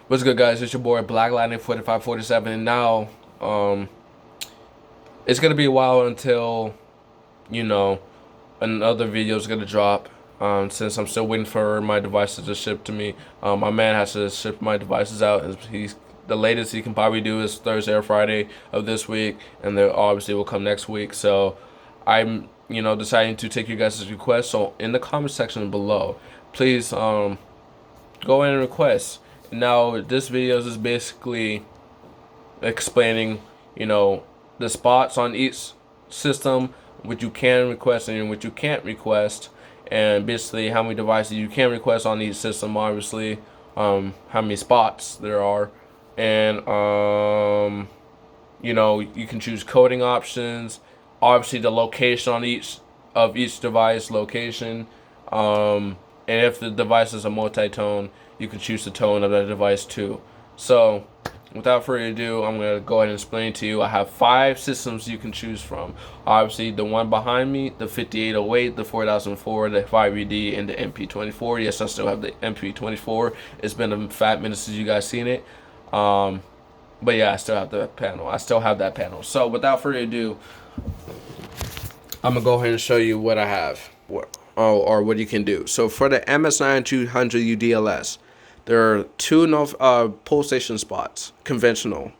What's good, guys? It's your boy Black Lightning 4547, and now it's gonna be a while until you know another video is gonna drop. Since I'm still waiting for my devices to ship to me. My man has to ship my devices out. He's the latest he can probably do is Thursday or Friday of this week, and then obviously will come next week. So I'm deciding to take you guys' request. So in the comment section below, please go in and request. Now this video is basically explaining, the spots on each system, which you can request and which you can't request, and basically how many devices you can request on each system, obviously, how many spots there are, and you can choose coding options, obviously the location on each device location, and if the device is a multi-tone, you can choose the tone of that device too. So without further ado, I'm going to go ahead and explain to you. I have 5 systems you can choose from. Obviously, the one behind me, the 5808, the 4004, the 5ED, and the MP24. Yes, I still have the MP24. It's been a fat minute since you guys seen it. But yeah, I still have the panel. I still have that panel. So without further ado, I'm going to go ahead and show you what I have. Or what you can do. So for the MS9200 UDLS, there are 2 pull station spots, conventional,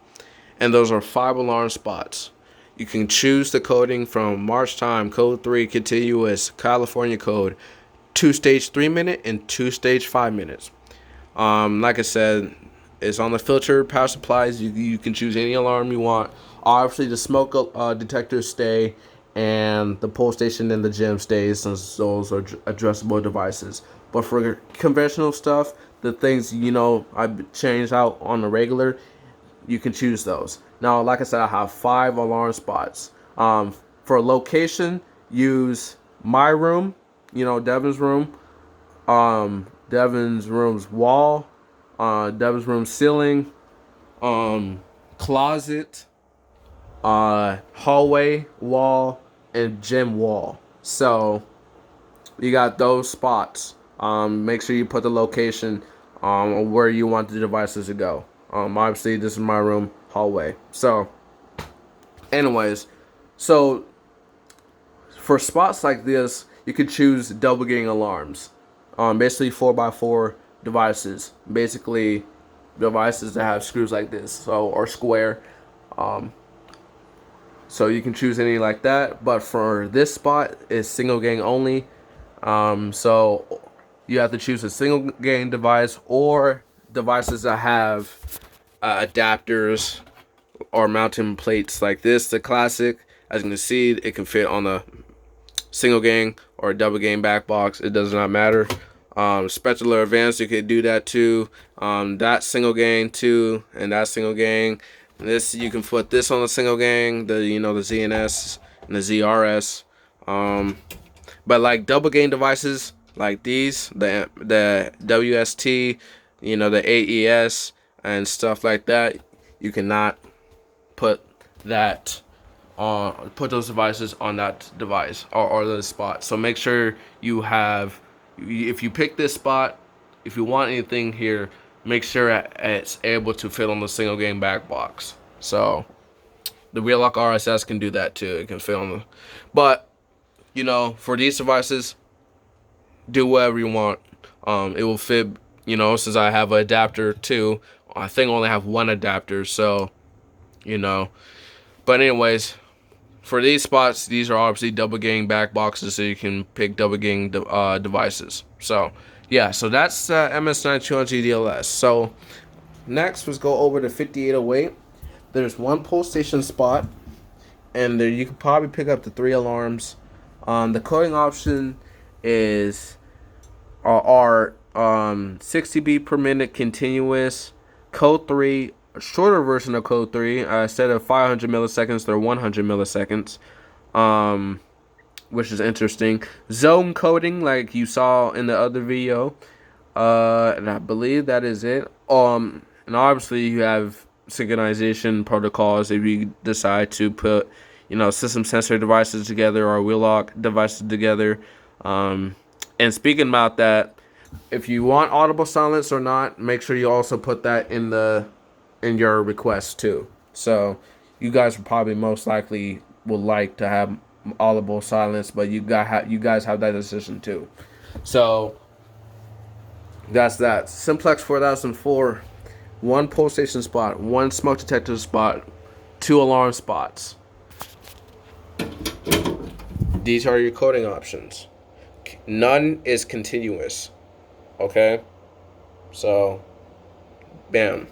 and those are 5 alarm spots. You can choose the coding from March time, code 3, continuous, California code, 2 stage 3 minute and 2 stage 5 minutes. Like I said, it's on the filter power supplies. You can choose any alarm you want. Obviously, the smoke detectors stay, and the pull station and the gym stays, since those are addressable devices. But for conventional stuff, the things I changed out on the regular, you can choose those. Now, like I said, I have 5 alarm spots. For location, use my room, Devin's room, Devin's room's wall, Devin's room ceiling, closet, hallway wall, and gym wall. So you got those spots. Make sure you put the location where you want the devices to go. Obviously, this is my room, hallway. So, anyways, so for spots like this, you could choose double gang alarms. Basically 4x4 devices. Basically, devices that have screws like this, so or square. So you can choose any like that. But for this spot, it's single gang only. So you have to choose a single gang device or devices that have adapters or mounting plates like this. The classic, as you can see, it can fit on a single gang or a double gang back box. It does not matter. Special or advanced, you could do that too. That single gang too, and that single gang. This, you can put this on a single gang, the the ZNS and the ZRS. But like double gang devices like these, the WST, the AES and stuff like that, you cannot put those devices on that device or the spot. So make sure you have, if you pick this spot, if you want anything here, make sure it's able to fit on the single gang back box. So the Wheelock RSS can do that too. It can fit on the, but for these devices, do whatever you want. It will fit, since I have an adapter too. I think I only have 1 adapter, so but anyways, for these spots, these are obviously double gang back boxes, so you can pick double gang devices. So yeah, so that's MS9200 DLS. So next, let's go over to 5808. There's 1 pull station spot, and there you can probably pick up the 3 alarms. The coding option is 60 beat per minute continuous. Code 3, a shorter version of code 3. Instead of 500 milliseconds, they're 100 milliseconds. Which is interesting. Zone coding, like you saw in the other video. And I believe that is it. And obviously you have synchronization protocols if you decide to put, system sensor devices together or Wheelock devices together. And speaking about that, If you want audible silence or not, make sure you also put that in your request too. So you guys probably most likely would like to have audible silence, but you guys have that decision too. So that's that. Simplex 4004, one pole station spot, one smoke detector spot, two alarm spots. These are your coding options. None is continuous. Okay? So, bam.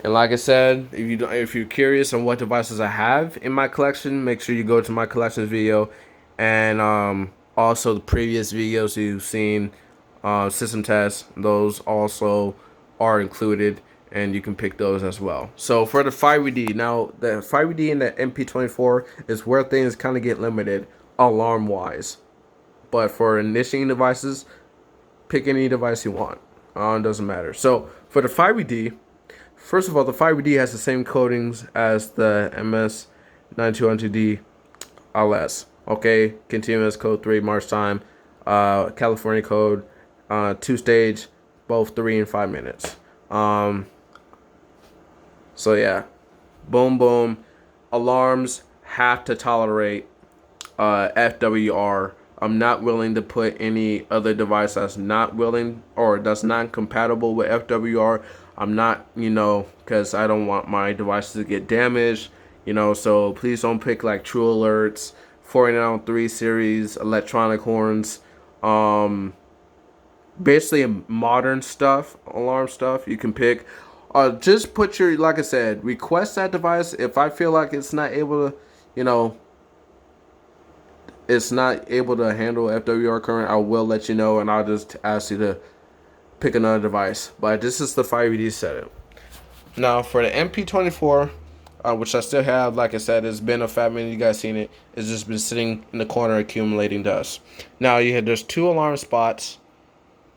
And like I said, if you're curious on what devices I have in my collection, make sure you go to my collections video, and also the previous videos you've seen, system tests. Those also are included, and you can pick those as well. So for the 5ED, now the 5ED and the MP24 is where things kind of get limited alarm wise, but for initiating devices, pick any device you want. Doesn't matter. So for the 5ED. First of all, the 5ED has the same coatings as the MS9200D LS. Okay, continuous code 3 March time, California code, 2-stage, both 3 and 5 minutes. So yeah, boom boom. Alarms have to tolerate FWR. I'm not willing to put any other device that's not willing or that's not compatible with FWR. I'm not, because I don't want my devices to get damaged, so please don't pick like True Alerts, 4903 series, electronic horns, basically modern stuff, alarm stuff you can pick. Just put your, like I said, request that device. If I feel like it's not able to, it's not able to handle FWR current, I will let you know, and I'll just ask you to pick another device. But this is the 5ED setup. Now for the MP24, which I still have, like I said, it's been a fat minute. You guys seen it. It's just been sitting in the corner accumulating dust. Now there's 2 alarm spots,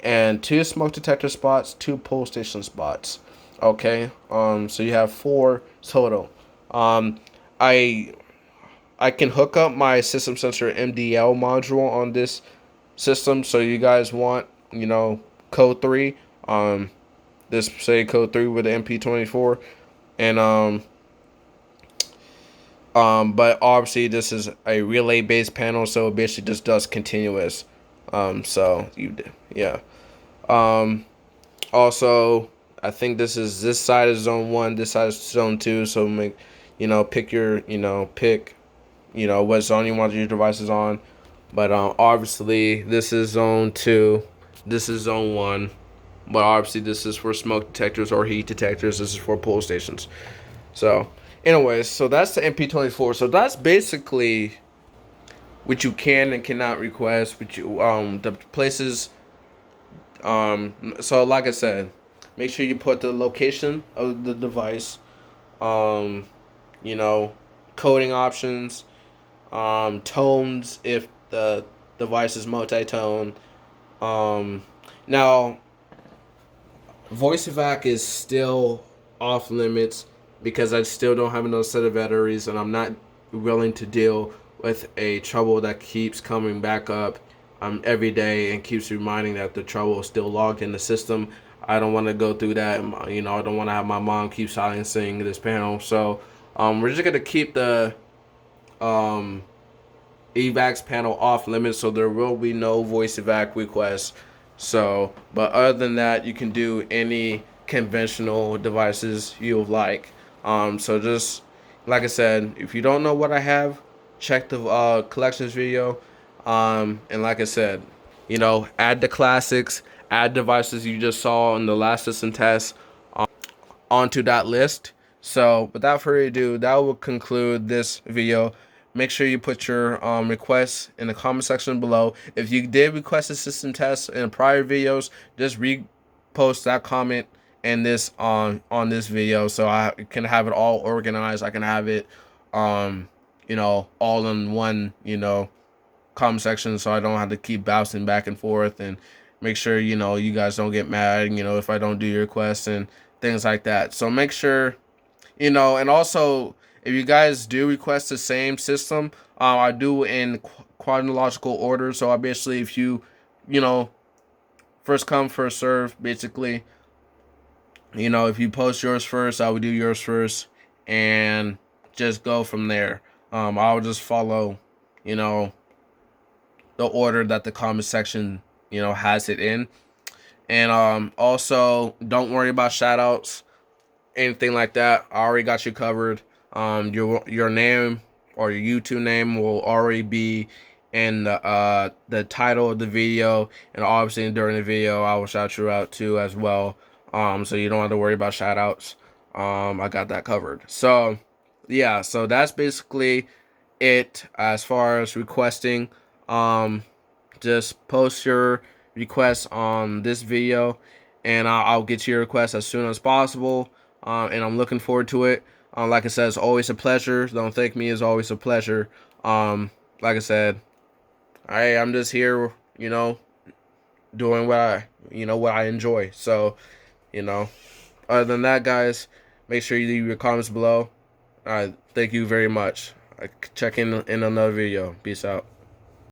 and 2 smoke detector spots, 2 pole station spots. Okay, so you have 4 total. I can hook up my system sensor MDL module on this system. So you guys want, code 3, this say code 3 with the MP24, and but obviously this is a relay based panel, so it basically just does continuous. Yeah. Also, I think this side is zone 1, this side is zone 2. So pick your, what zone you want your devices on. But obviously this is zone 2, this is zone 1. But obviously this is for smoke detectors or heat detectors. This is for pole stations. So anyways, so that's the MP24. So that's basically what you can and cannot request. But the places. So like I said, make sure you put the location of the device. Coding options. Tones if the device is multi-tone. Now, voice evac is still off limits because I still don't have enough set of batteries, and I'm not willing to deal with a trouble that keeps coming back up every day and keeps reminding that the trouble is still logged in the system. I don't want to go through that. I don't want to have my mom keep silencing this panel. So we're just gonna keep the evacs panel off limits, so there will be no voice evac requests. So, but other than that, you can do any conventional devices you like. So just like I said, if you don't know what I have, check the collections video. And like I said, add the classics, add devices you just saw in the last system test onto that list. So without further ado, that will conclude this video. Make sure you put your requests in the comment section below. If you did request a system test in prior videos, just repost that comment and this on this video, so I can have it all organized. I can have it all in one comment section, so I don't have to keep bouncing back and forth, and make sure you guys don't get mad if I don't do your requests and things like that. So make sure and also if you guys do request the same system, I do in chronological order. So obviously, if you, you know, first come, first serve, basically. If you post yours first, I would do yours first, and just go from there. I'll just follow, you know, the order that the comment section, has it in. And also, don't worry about shout outs, anything like that. I already got you covered. Your name or your YouTube name will already be in the title of the video, and obviously during the video I will shout you out too as well. So you don't have to worry about shout outs. I got that covered. So yeah, so that's basically it as far as requesting. Just post your request on this video, and I'll get to your request as soon as possible. And I'm looking forward to it. Like I said, it's always a pleasure. Don't thank me. It's always a pleasure. Like I said, I'm just here, doing what I enjoy. So, other than that, guys, make sure you leave your comments below. Thank you very much. Check in another video. Peace out.